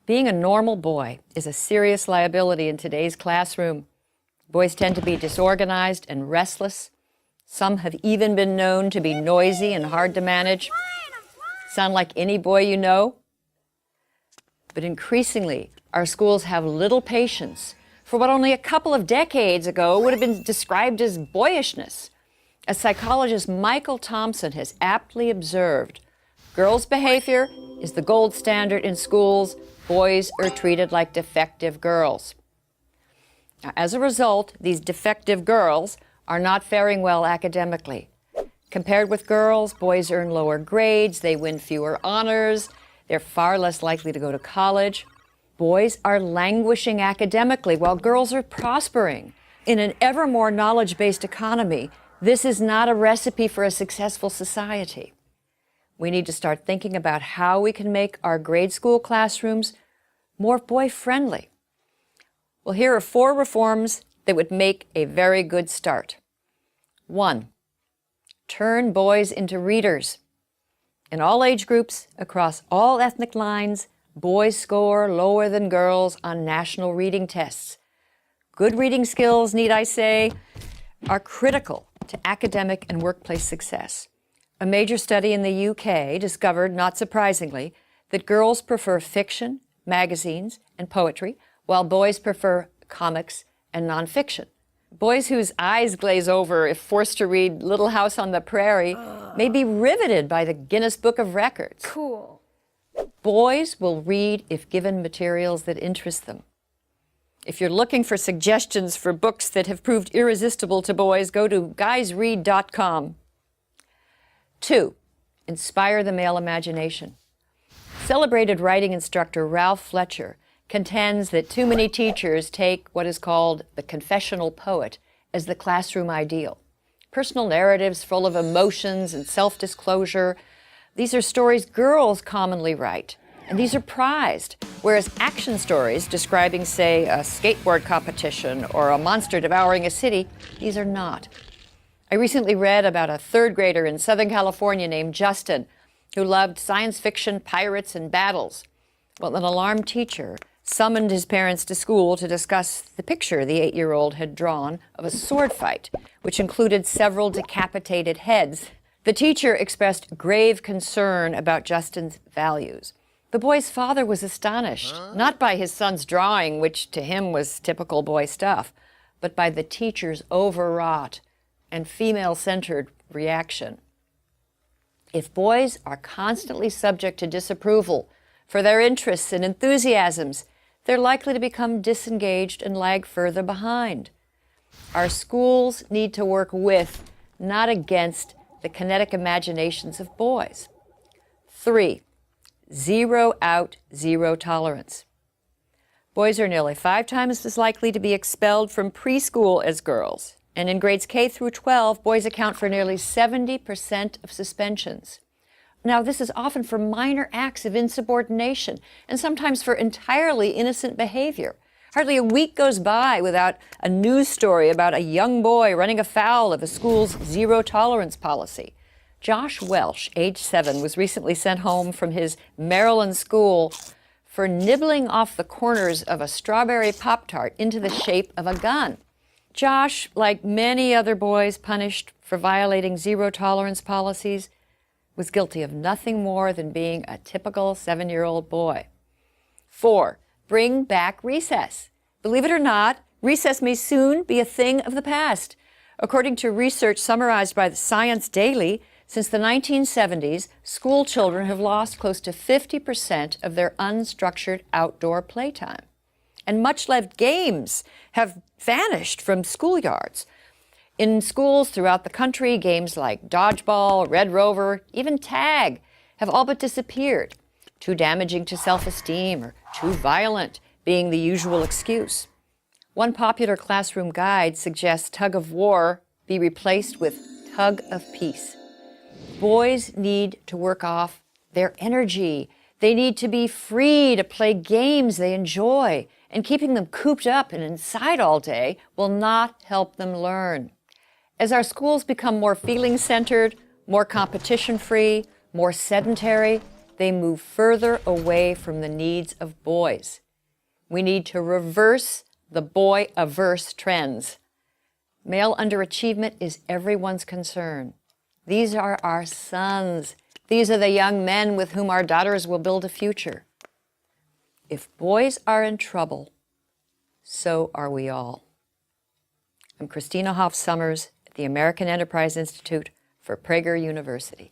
Being a normal boy is a serious liability in today's classroom. Boys tend to be disorganized and restless. Some have even been known to be noisy and hard to manage. Sound like any boy you know? But increasingly, our schools have little patience for what only a couple of decades ago would have been described as boyishness. As psychologist Michael Thompson has aptly observed, girls' behavior is the gold standard in schools. Boys are treated like defective girls. Now, as a result, these defective girls are not faring well academically. Compared with girls, boys earn lower grades, they win fewer honors, they're far less likely to go to college. Boys are languishing academically while girls are prospering. In an ever more knowledge-based economy, this is not a recipe for a successful society. We need to start thinking about how we can make our grade school classrooms more boy-friendly. Well, here are 4 reforms that would make a very good start. 1, turn boys into readers. In all age groups, across all ethnic lines, boys score lower than girls on national reading tests. Good reading skills, need I say, are critical to academic and workplace success. A major study in the UK discovered, not surprisingly, that girls prefer fiction, magazines, and poetry, while boys prefer comics and nonfiction. Boys whose eyes glaze over if forced to read Little House on the Prairie may be riveted by the Guinness Book of Records. Cool. Boys will read if given materials that interest them. If you're looking for suggestions for books that have proved irresistible to boys, go to guysread.com. 2, inspire the male imagination. Celebrated writing instructor Ralph Fletcher contends that too many teachers take what is called the confessional poet as the classroom ideal. Personal narratives full of emotions and self-disclosure. These are stories girls commonly write, and these are prized, whereas action stories describing, say, a skateboard competition or a monster devouring a city, these are not. I recently read about a 3rd grader in Southern California named Justin who loved science fiction, pirates, and battles. Well, an alarmed teacher summoned his parents to school to discuss the picture the 8-year-old had drawn of a sword fight, which included several decapitated heads. The teacher expressed grave concern about Justin's values. The boy's father was astonished, not by his son's drawing, which to him was typical boy stuff, but by the teacher's overwrought and female-centered reaction. If boys are constantly subject to disapproval for their interests and enthusiasms, they're likely to become disengaged and lag further behind. Our schools need to work with, not against, the kinetic imaginations of boys. 3, zero out, zero tolerance. Boys are nearly 5 times as likely to be expelled from preschool as girls. And in grades K through 12, boys account for nearly 70% of suspensions. Now, this is often for minor acts of insubordination, and sometimes for entirely innocent behavior. Hardly a week goes by without a news story about a young boy running afoul of a school's zero-tolerance policy. Josh Welsh, age 7, was recently sent home from his Maryland school for nibbling off the corners of a strawberry Pop-Tart into the shape of a gun. Josh, like many other boys punished for violating zero-tolerance policies, was guilty of nothing more than being a typical 7-year-old boy. 4, bring back recess. Believe it or not, recess may soon be a thing of the past. According to research summarized by the Science Daily, since the 1970s, school children have lost close to 50% of their unstructured outdoor playtime. And much-loved games have vanished from schoolyards. In schools throughout the country, games like dodgeball, Red Rover, even tag have all but disappeared. Too damaging to self-esteem or too violent being the usual excuse. One popular classroom guide suggests tug of war be replaced with tug of peace. Boys need to work off their energy. They need to be free to play games they enjoy, and keeping them cooped up and inside all day will not help them learn. As our schools become more feeling-centered, more competition-free, more sedentary, they move further away from the needs of boys. We need to reverse the boy-averse trends. Male underachievement is everyone's concern. These are our sons. These are the young men with whom our daughters will build a future. If boys are in trouble, so are we all. I'm Christina Hoff Sommers at the American Enterprise Institute for Prager University.